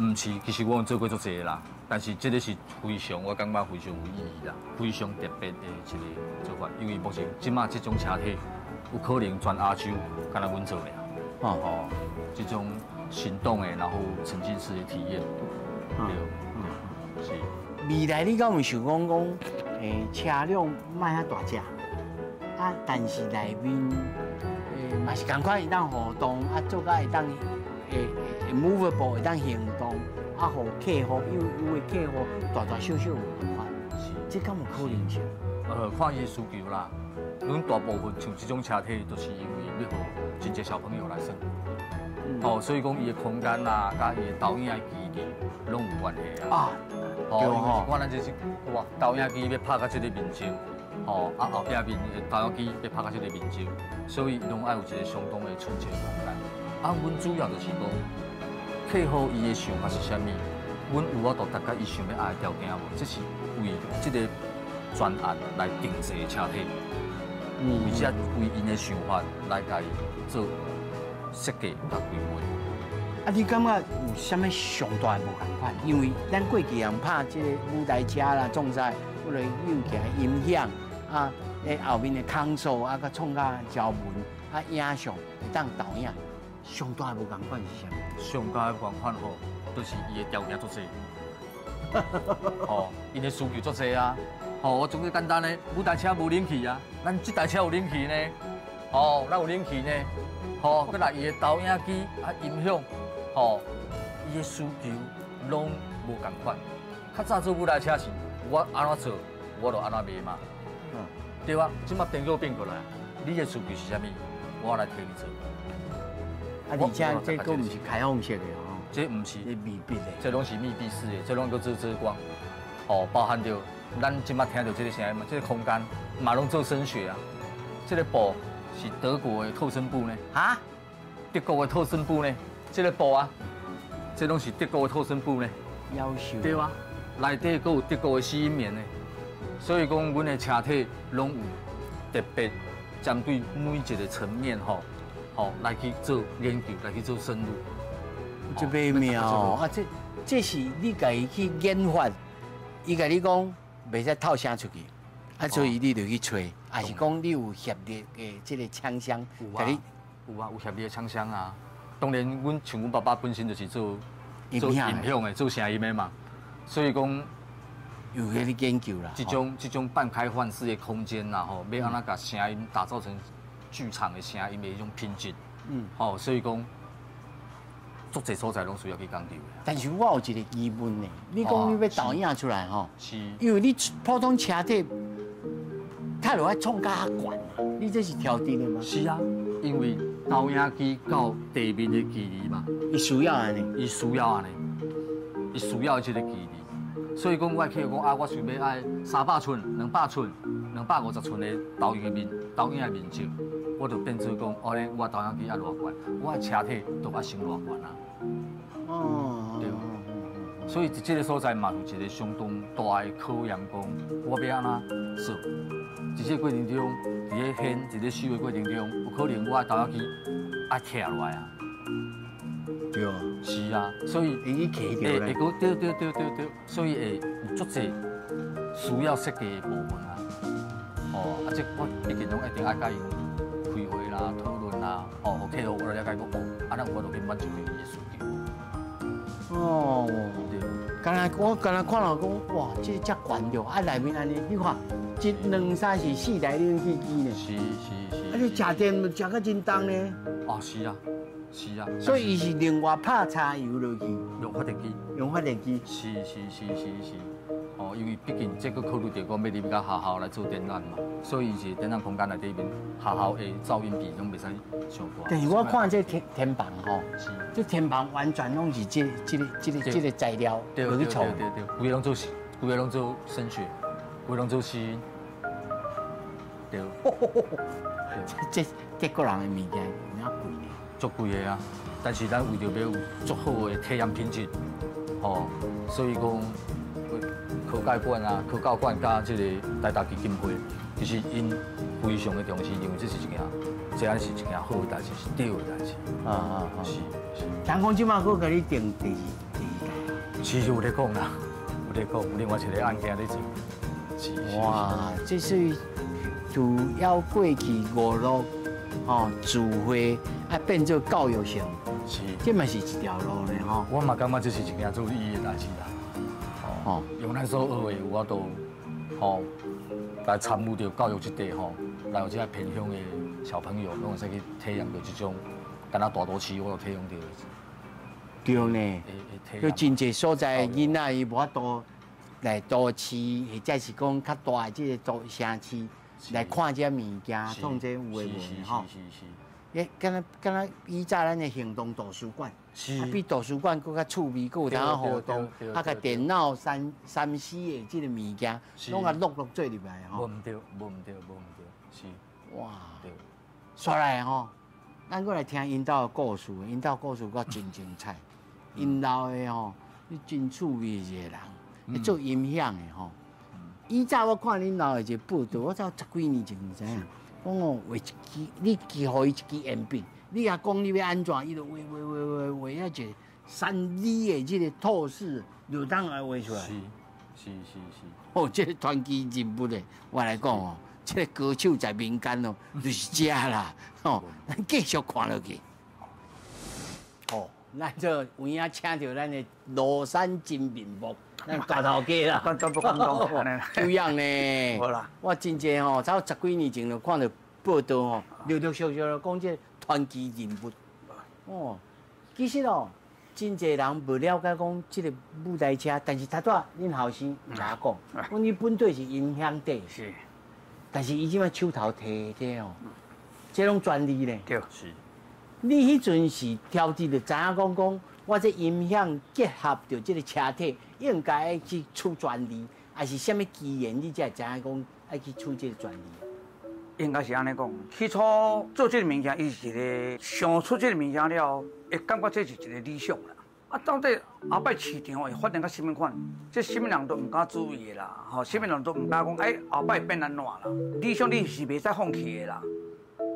Speaker 2: 唔是，其实我有做过足济啦，但是这个是非常，我感觉非常有意义啦，非常特别的一个做法。因为目前即马这种车体，有可能全亚洲，敢若阮做的。哦，这种行动的，然后沉浸式的体验，对，是。
Speaker 1: 未来你敢有想讲，车辆卖遐大只，啊，但是内面，嘛是同款会当互动，啊，做甲会当movable 会当行动，啊，互客户有的客户大小有同款，是，这敢有可能性？
Speaker 2: 看伊的需求啦。阮大部分像这种车体，都是因为要互真侪小朋友来耍。哦，所以讲伊的空间啦，甲伊的导演的机机拢有关系啊。
Speaker 1: 啊，对吼。
Speaker 2: 我咱这是哇，投影机要拍到这个面积，吼后壁面投影机要拍到这个面积，所以拢爱有一个相当的纯净的空间。阮主要就是讲，客户伊的想法是啥物？阮有法度达到伊想要爱的条件无？这是为这个专案来定制的车体，为这为因的想法来甲伊做设计甲规划。
Speaker 1: 啊，你感觉有啥物上大无共款？因为咱过去人拍这个舞台车啦、总赛，或者用起来音响啊，后面的空数啊，甲创甲条文啊，影像会当导影，上大无共款是啥物？
Speaker 2: 上大的共款吼，就是伊的条件足济，吼，因的需求足济啊。吼，我总之简单的，舞台车无冷气啊，咱这台车有冷气呢，吼，咱有冷气呢，吼，搁来伊的投影机啊、音响。吼，伊的需求拢无共款。较早做舞台车是，我安怎做，我就安怎卖嘛。对啊，即摆电脑变过来，你的需求是啥物，我来替你做。
Speaker 1: 啊，而且这个毋是开放式的哦，
Speaker 2: 这毋是
Speaker 1: 密闭的，
Speaker 2: 这拢是密闭式的，这拢叫做遮光。哦，包含着咱即摆听到这个声音嘛，这个空间嘛拢做声学啊。这个布是德国的透声布呢？
Speaker 1: 啊？
Speaker 2: 德国的透声布呢？这个布啊，这拢是德国的透声布呢，
Speaker 1: 夭寿。
Speaker 2: 对啊，内底阁有德国的吸音棉呢，所以讲，阮的车体拢有特别针对每一个层面吼来去做研究，来去做深入。
Speaker 1: 这微妙哦，啊，这是你家己去研发，伊甲你讲袂使透声出去，啊，所以你就去找，还是讲你有协力的这个枪箱，甲你
Speaker 2: 有啊，有协力的枪箱啊。当然，像阮爸爸本身就是做音响的，做声音的嘛，所以讲
Speaker 1: 有迄个研究啦。
Speaker 2: 这种半开放式的空间啦，吼，要安怎把声音打造成剧场的声音的迄种品质，吼，所以讲，足侪所在拢需要去讲究的。
Speaker 1: 但是我有一个疑问呢，你讲你要导演出来吼，
Speaker 2: 是，
Speaker 1: 因为你普通车体，它就爱创较悬啊，你这是调低的吗？
Speaker 2: 是啊，因为投影机到地面的距离嘛，
Speaker 1: 伊需要安尼，
Speaker 2: 伊需要安尼，伊需要这个距离。所以讲，我去讲啊，我想要爱300寸、200寸、250寸的投影的面积，我就变做讲，哦咧，我投影机爱偌悬，我的车体都爱升偌悬啊。哦，对。所以这个所在嘛，有一个相当大的考验，讲我要安怎做。在这过程中，伫咧现，伫咧修的过程中，有可能我的投影机爱徛落来啊。
Speaker 1: 对。
Speaker 2: 是啊，所以
Speaker 1: 会去起着咧。
Speaker 2: 对，所以会有足侪需要设计的部分啊。哦，啊，这我毕竟拢一定爱甲伊开会啦、讨论啦，哦，互客户我了解讲，哦，啊，咱我就去满足伊的需求。
Speaker 1: 哦，
Speaker 2: 对。
Speaker 1: 我刚才看到讲，哇，这遮悬着，啊，内面安尼，你看，1、2、3、4台冷气机呢。是。啊，你食电食到真重呢。
Speaker 2: 哦，是啊。
Speaker 1: 所以伊是另外拍柴油落去，
Speaker 2: 用发电机。
Speaker 1: 是。
Speaker 2: 哦，因为毕竟这个考虑到讲要入到学校来做展览嘛，所以是展览空间内底面学校的噪音比拢袂使上大。
Speaker 1: 但是我看这天棚吼，这天棚完全拢是这个材料落去创。
Speaker 2: 对，规个拢做声学，规个拢做吸音。对。
Speaker 1: 这德国人的物件有哪贵呢？
Speaker 2: 足贵的啊！但是咱为着要有足好的体验品质，吼，所以讲科教馆啊、科教馆加这个台大基金会，其实因非常的重视，因为这是一件好的代志，是对的代志。是。
Speaker 1: 听讲即马佫甲你定第二代。
Speaker 2: 其实有咧讲啦，有另外一个案件咧做。
Speaker 1: 哇，这是除了过去娱乐。智慧啊，变做教育性，是，这嘛是一条路呢吼。
Speaker 2: 我嘛感觉这是一件做意义的代志啦。哦，用咱所学的有法度，吼，来参与到教育这块吼，来有这些偏乡的小朋友，拢会使去体验到这种，敢若大都市我都体验到。
Speaker 1: 对呢，有真济所在囡仔伊无法度来都市，或者是讲较大的这个城市。来看这物件，创这有诶无吼？敢若以早咱的行动图书馆，比图书馆更较趣味，更有当互动，甲电脑、3C 的即个物件，拢甲录做入来吼。
Speaker 2: 无毋对，是。
Speaker 1: 哇，刷来吼，咱过来听因兜的故事，因兜故事阁真精彩。因老的吼，你真趣味一个人，会做音响的吼。以早我看恁老的一个报道，我早10几年前你知影，讲哦画一支，你寄互伊一支鉛笔，你也讲你要安怎，伊就画一个3D 的即个透视，就当来画出来。是。哦，这个传奇人物咧，我来讲哦。这个歌手在民间哦，就是这啦，吼，咱继续看落去。哦，咱这有影请到咱的庐山真面目，咱大头家啦，
Speaker 5: 不敢讲，
Speaker 1: 有样呢。
Speaker 5: 无啦，
Speaker 1: 我真济吼，早10几年前就看到报道吼，陆陆续续讲这传奇人物。哦，其实哦，真济人不了解讲这个舞台车，但是他多恁后生甲我讲，你本队是音响队。
Speaker 5: 是。
Speaker 1: 但是伊即摆手头摕这哦，这种专利咧。
Speaker 5: 对，
Speaker 2: 是。
Speaker 1: 你迄阵是挑剔就知影讲，我这音响结合着这个车体，应该去出专利，还是什么机缘你才知影讲爱去出这个专利？
Speaker 5: 应该是安尼讲，起初做这个物件，伊是一个想出这个物件了，会感觉这是一个理想啦。啊，到底后摆市场会发展到什么款？这什么人都唔敢注意的啦，吼，什么人都唔敢讲，后摆变安怎啦？理想你是袂使放弃的啦，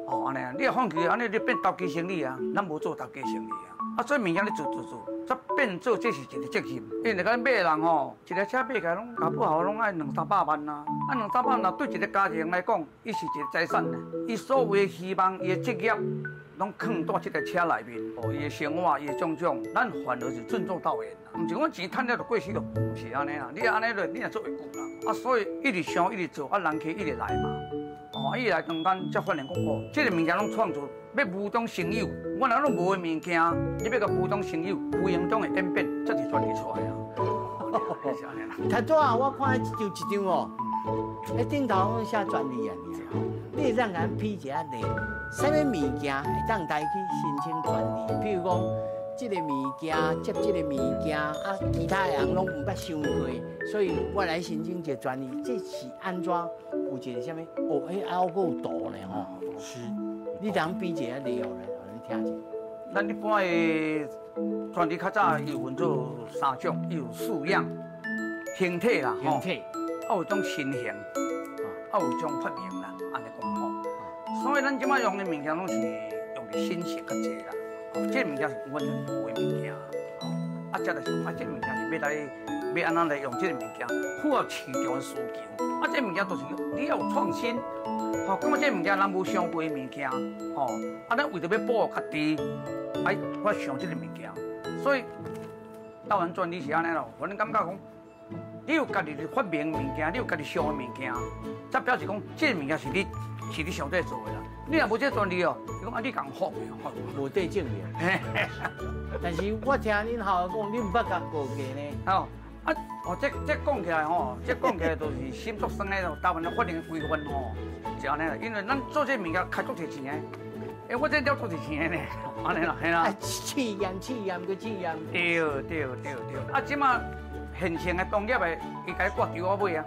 Speaker 5: 哦，安尼啊，你若放弃，安尼你变投机生意啊，咱无做投机生意啊。啊，所以物件你做，则变做这是一个责任。因为咱买的人吼，一台车买起来拢搞不好拢爱200-300万呐。啊，200万呐，对一个家庭来讲，伊是一个财产呢。伊所有的希望，伊的职业。拢藏在这台车内面，哦，伊的生活，伊的种种，咱反而是尊重到位啦。唔是讲钱赚了就过死咯，唔是安尼啦。你安尼了，你也做会久啦。啊，所以一直想，一直做，啊，人客一直来嘛。哦，一直来中间才发现讲，哦，这个物件拢创造，要无中生有。我若拢无的物件，你要甲无中生有，无形中的演变，这是传递出来啊。是安尼啦。
Speaker 1: 头拄啊，我看一张哦，迄顶头拢写专利啊，你让人批一下咧，什么物件会当带去申请专利？譬如讲，这个物件接这个物件啊，其他的人拢唔捌想过，所以我来申请一个专利，这是安怎？有一个什么？哦，还有图呢吼。是。你当比一下咧，互人听者。
Speaker 5: 咱一般的专利较早有分做3种，有式样、形体啦，
Speaker 1: 形体，
Speaker 5: 啊有种形形，啊有种发明啦，安尼讲吼。所以咱即摆用的物件拢是用的新型较济啦。这物件是完全无的物件，啊，这就是这物件是要安怎来用这个物件，符合市场的需求。啊，这物件都是你要有创新，吼，感觉这物件咱无想过的物件，吼，啊，咱为着要保护家己，我想这个物件，所以到咱专利是安尼咯。我感觉讲，你有家己的发明物件，你有家己想的物件，才表示讲这个物件是你上帝做的啦。你若无这专利哦，你讲啊，你共服的，
Speaker 1: 无得证明。但是我听恁校讲，你唔捌甲过去呢。
Speaker 5: 哦，这讲起来吼，这讲起来都是心足酸的咯。台湾的法令规范吼，是安尼啦。因为咱做这物件开足侪钱的，我这了足侪钱的呢，安尼啦，系啦。
Speaker 1: 试验个试验。
Speaker 5: 对。啊，即马现成的工业的，伊家挂丢我买啊，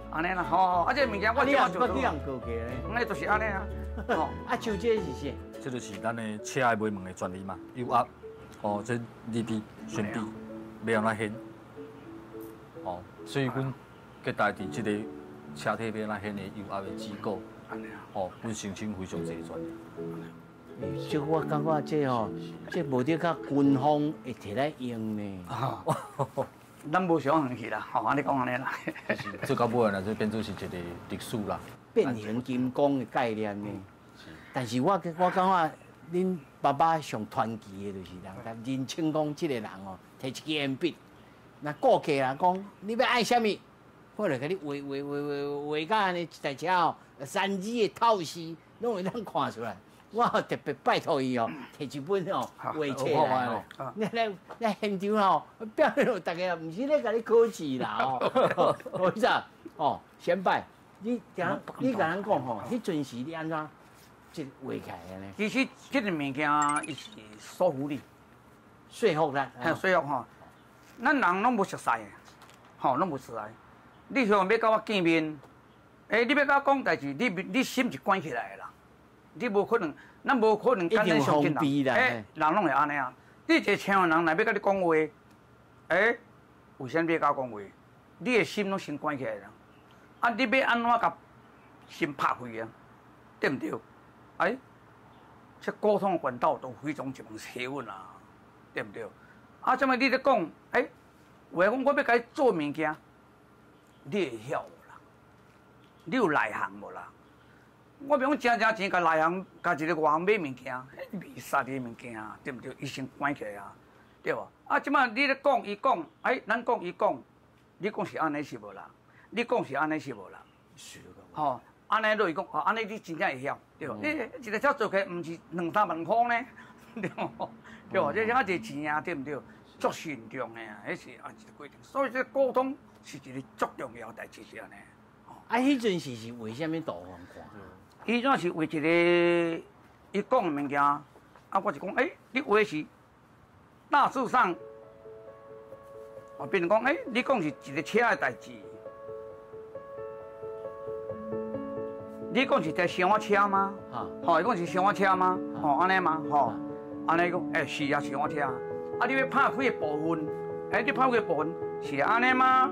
Speaker 5: 安尼啦，吼。啊，这物件我即马就做。你人过去咧？那就是安尼啊。
Speaker 1: 哦，啊，像这是啥？
Speaker 2: 这就是咱的车的尾门的专利嘛，UR，哦，这利弊、旋臂，要安怎显？哦，所以阮给代伫这个车体要安怎显的 UR 的机构，哦，阮申请非常侪专利。
Speaker 1: 所以我感觉这吼，这无得甲军方会摕来用呢。
Speaker 5: 咱无想远去啦，吼，安尼讲安尼啦。
Speaker 2: 做到尾啦，就变做是一个历史啦。
Speaker 1: 变形金刚的概念呢，但是我感觉恁爸爸上传奇的就是人，认清讲这个人哦，摕一支铅笔，那顾客人讲你要爱什么，我就给你画到安尼一台车哦，3D 的透视拢会当看出来。我特别拜托伊哦，摕一本哦画册来哦，你来现场哦，表现大家唔是咧甲你考试啦哦，我意思哦，先拜。你甲人讲吼，迄阵时你安怎？这画起来的呢？
Speaker 5: 其实这个物件伊是说服你，
Speaker 1: 说服咱，
Speaker 5: 说服吼。咱人拢无熟识的，吼，拢无熟识。你像要甲我见面，你要甲我讲代志，你心是关起来的啦。你无可能，咱无可能简单相信人。人拢会安尼啊。你一个青人来要甲你讲话，为啥要甲我讲话？你的心拢先关起来啦。啊，你要安怎甲心拍开啊？对唔对？这沟通管道都非常一门学问啊，对唔对？啊，怎么你咧讲？话讲我要甲你做物件，你会晓无啦？你有内行无啦？我比如讲真钱，甲内行，甲一个外行买物件，未杀啲物件，对唔对？伊先关起来啊，对无？啊，即摆你咧讲，伊讲，咱讲伊讲，你讲是安尼是无啦？你讲是安尼是无啦？是吼，安尼落去讲，安尼你真正会晓，对无？你一个车做起来，毋是2-3万块呢，对无？对无？这一个钱啊，对唔对？足慎重的啊，迄是一个规定。所以这沟通是一个足重要代志是安尼。
Speaker 1: 迄阵是为虾米导航看？
Speaker 5: 迄阵是为一个伊讲的物件，我是讲，你话是大致上，别人讲，你讲是一个车的代志，你讲是台商务车吗？伊讲是商务车吗？安尼吗？安尼讲，是啊，商务车。你要拍开的部分，你拍开的部分是安尼吗？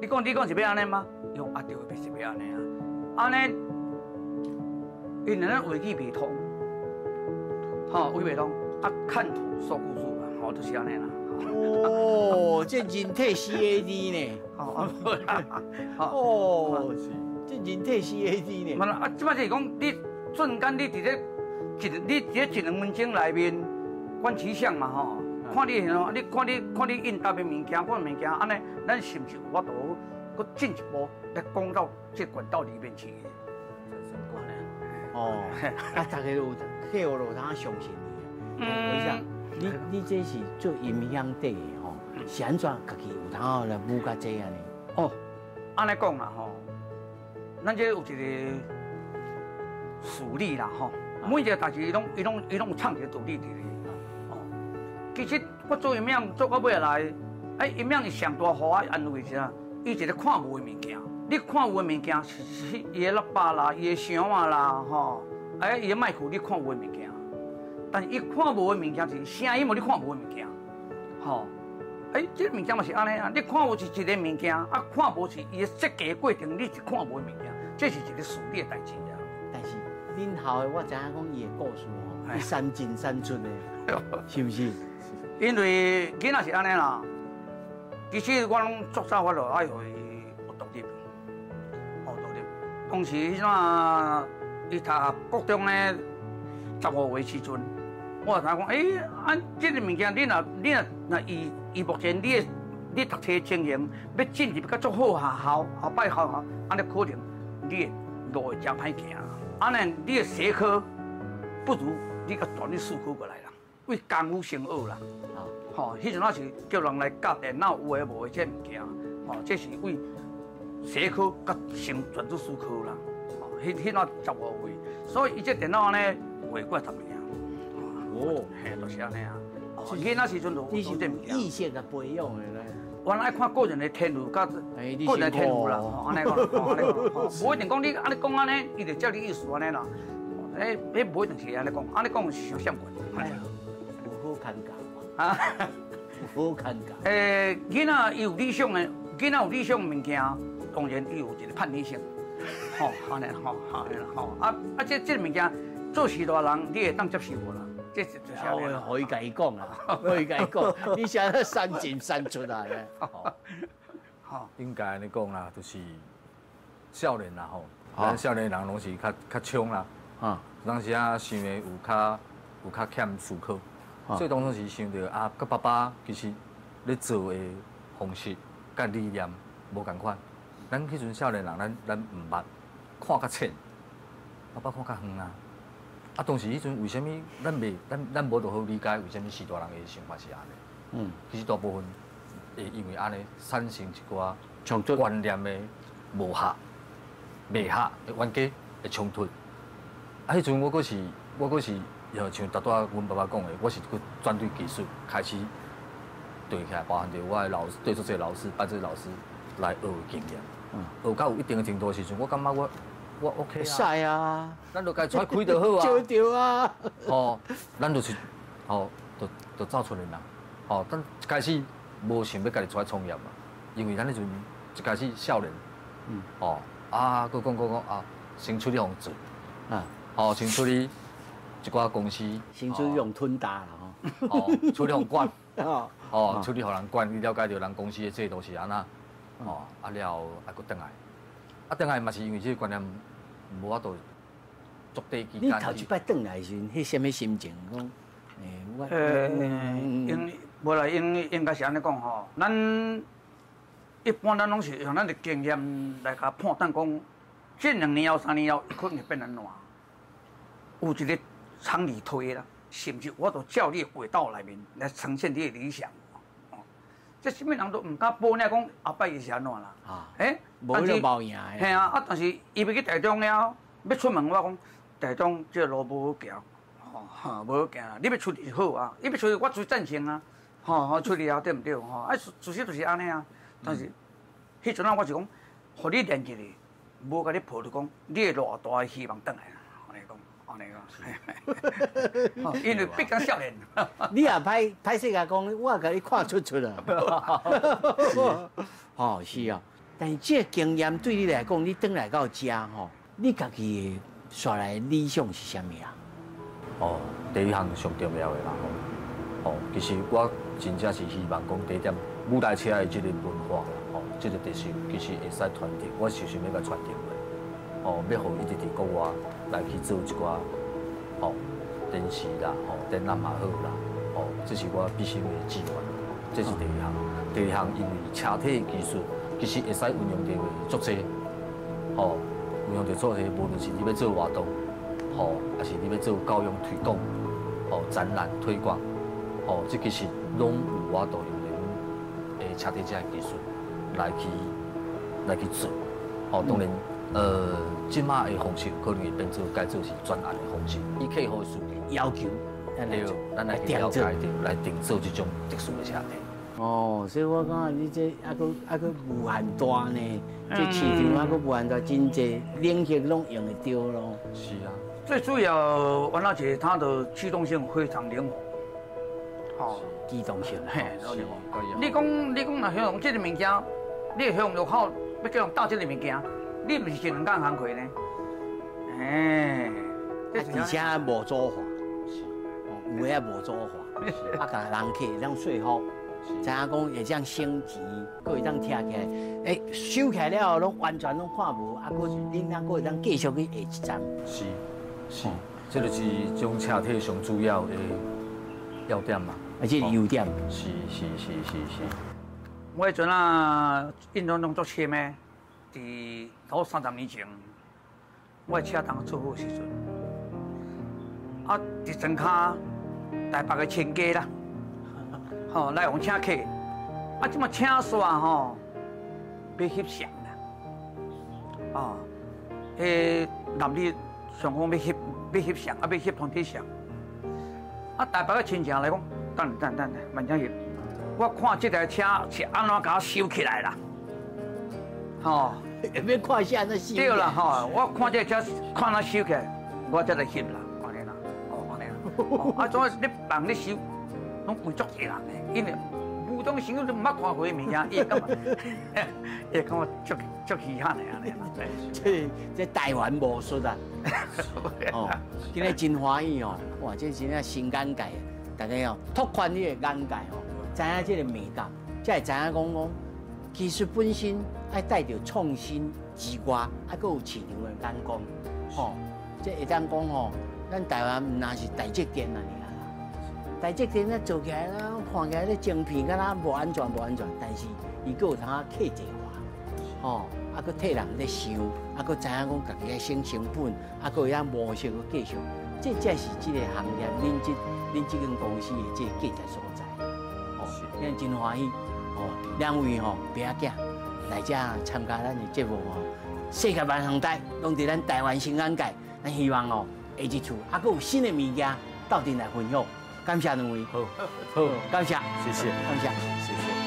Speaker 5: 你讲是要安尼吗？用对，是要安尼啊。安尼，因为咱话语未通，话语未通，看图说故事嘛，就是安尼啦。
Speaker 1: 这人体 CAD 呢？这人体 CAD 呢？
Speaker 5: 嘛即摆就是讲，你瞬间你伫咧。你伫1-2分钟内面观其象嘛吼，看你看你应答的物件，看物件安尼，咱是毋是有法度搁进一步来讲到这管道里面去？
Speaker 1: 大家有客户有通相信你。为啥？你这是做影响底的吼，是安怎家己有通来舞甲这安尼？
Speaker 5: 安尼讲啦吼，咱这有一个事理啦吼。每一个代志，伊拢有创一个道理伫咧。其实我做音响做到尾来，音响是上大互我安慰是啥？伊一个看无的物件，你看有的物件是伊的喇叭啦，伊的箱啊啦，伊的麦克你看有的物件，但是伊看无的物件是声音无你看无的物件，这个物件嘛是安尼啊，你看无是一个物件，看无是伊的设计过程，你是看无的物件，这是一个事理的代志。
Speaker 1: 恁校的我知影讲伊的故事吼，伊三进三出的，是不是？
Speaker 5: 因为囡仔是安尼啦，其实我拢足早我就爱互伊有独立，独立。当时迄阵伊读国中咧15岁时阵，我就同伊讲，这个物件你若以目前你读册情形，要进入较足好学校，后摆学校，安尼可能你路会真歹行。安尼，你的学科不如你甲转去数科过来啦，为功夫先学啦。迄阵是叫人来教电脑有诶无诶这物件，这是为学科甲先转去数科啦。迄15岁，所以伊这电脑呢画过10年。就是安尼啊。囡仔时阵就做这物件。
Speaker 1: 意识甲培养的咧。
Speaker 5: 原来看个人的天赋，甲个人的天赋啦，安尼讲，无一定讲你安尼讲安尼，伊就照你意思安尼啦。无一定是安尼讲，安尼讲是伤闪过。
Speaker 1: 有好看教有好看教。
Speaker 5: 囡仔有理想的，囡仔有理想物件，当然伊有一个叛逆性，安尼这物件做事大人，你会当接受无啦？这是最少的。
Speaker 1: 可以甲伊讲啦，可以甲伊讲，你现在三进三出啊咧。
Speaker 2: 应该安尼讲啦，就是少年啦吼，咱少年人拢是较冲啦，当时啊想的有较欠思考，所以当初是想着甲爸爸其实咧做的方式、甲理念无共款。咱迄阵少年人，咱唔捌看较浅，爸爸看较远啊。当时迄阵为虾米咱无就好理解为虾米时大人的想法是安尼？其实大部分会因为安尼产生一寡观念的无合，卖下冤家会冲突。啊，迄阵我阁是像大多阮爸爸讲的，我是去专对技术开始对起来，包含着我的老师对出这个老师、拜这个老师来学经验。学到有一定的程度的时阵，我感觉我 OK 啊。
Speaker 1: 晒啊！
Speaker 2: 咱就该出开就好啊。
Speaker 1: 就对啊。
Speaker 2: 哦，咱就是就走出来啦。哦，咱一开始无想要家己出来创业嘛，因为咱迄阵一开始少年。哦，佮讲啊，先出去互做。啊。哦，先出去一寡公司。
Speaker 1: 先出去用吞打啦
Speaker 2: 吼。哦，出去互管。哦，出去互人管，你了解到人公司的制度是安那。哦，啊了还佫转来，啊转来嘛是因为这个观念无法度足短期间。
Speaker 1: 你头一摆转来时，迄什么心情？讲，
Speaker 5: 无啦，应该是安尼讲吼，咱一般咱拢是用咱的经验来甲判断讲，这2年后、3年后可能会变安怎？有一个厂里推啦，甚至我都照你的轨道内面来呈现你的理想。这什么人都唔敢保呢，讲后摆伊是安怎啦？
Speaker 1: 无就冇赢的。
Speaker 5: 嘿啊，但是伊要去台中了，要出门我讲台中这路无好行，无好行啦。你要出去好啊，你要出去我最赞成啊，出去啊对唔对？自实就是安尼啊。但是迄阵啊，我是讲，互你练起来，无甲你抱着讲，你会偌大的希望转来啦。安尼讲，因为毕竟少年。
Speaker 1: 你也歹势甲讲，我甲你看出啦。哦，是啊，但是这经验对你来讲，你转来到遮吼，你家己刷来理想是啥物啊？
Speaker 2: 哦，第一项上重要的啦吼。哦，其实我真正是希望讲第一点，舞台车的这个文化，哦，这个特色其实会使传承，我是想要甲传承的。哦，要互伊直伫国外来去做一寡，哦，电视啦，哦，展览嘛好啦，哦，这是我必须的志愿，这是第一项。第二项，因为车体的技术其实会使运用到足济，哦，运用到足济，无论是你要做活动，哦，还是你要做教育推广，哦，展览推广，哦，这其实拢有法度用到阮车体这技术来去做，哦，当然。即马的方式可能会变做改做是专案的方式，以客户的需求要求，咱来去了解着，来定做这种特殊的车体。
Speaker 1: 哦，所以我讲你这还佫无限大呢，这市场还佫无限大，真济领域拢用得到咯。
Speaker 2: 是啊，
Speaker 5: 最主要王老姐她的驱动性非常灵活，
Speaker 1: 哦，机动性，
Speaker 5: 嘿，你讲若形容这个物件，你形容就好，要叫人搭这个物件。你唔是一2工行开呢？
Speaker 1: 而且无组化，有遐无组化，啊，甲人客当说服，知影讲会这样升级，佫会当听起来，收起来了后拢完全拢看无，啊，佫恁当佫会当继续去下一站。
Speaker 2: 是，这就是种车体上主要的要点嘛，
Speaker 1: 而且优点。
Speaker 2: 是。
Speaker 5: 我迄阵啊，印象中做车咩？伫头30年前，我车当出货时阵，啊，一层卡台北的千家啦，吼来用请客，啊，即马请煞吼要翕相啦，啊，男女双方要翕相，啊要翕团体相，啊台北的亲戚来讲，等，慢点翕，我看这台车是安怎甲收起来啦，吼。
Speaker 1: 要看下那戏。
Speaker 5: 对啦吼，我看这车看他收起来，我才来翕啦，安尼啦，安尼啦。啊，总你帮你收，拢为足济人的，因为普通朋友都唔捌看过物件，伊感觉足稀罕的安尼啦。
Speaker 1: 这台湾魔术啊！哦，今日真欢喜哦，哇，这真正新眼界，大家哦拓宽你的眼界哦，知影这个美感，才会知影讲。技术本身爱带着创新之外，还佫有市场的眼光，吼，这会当讲吼，咱台湾唔那是大节电啊，尔啦，大节电咧做起来啦，看起来咧晶片敢若无安全，但是伊佫有通啊客制化，吼，啊佫替人咧想，啊佫知影讲家己咧省成本，啊佫有遐模式佫继续，这才是这个行业恁这间公司的这个价值所在，哦，因为真欢喜。哦，2位吼，别仔囝，来遮参加咱的节目哦。世界万行台拢伫咱台湾新安界，咱希望哦下一次还佫有新的物件斗阵来分享。感谢两位，
Speaker 2: 好，
Speaker 1: 好，感谢，
Speaker 2: 谢谢，
Speaker 1: 感谢，
Speaker 2: 谢谢。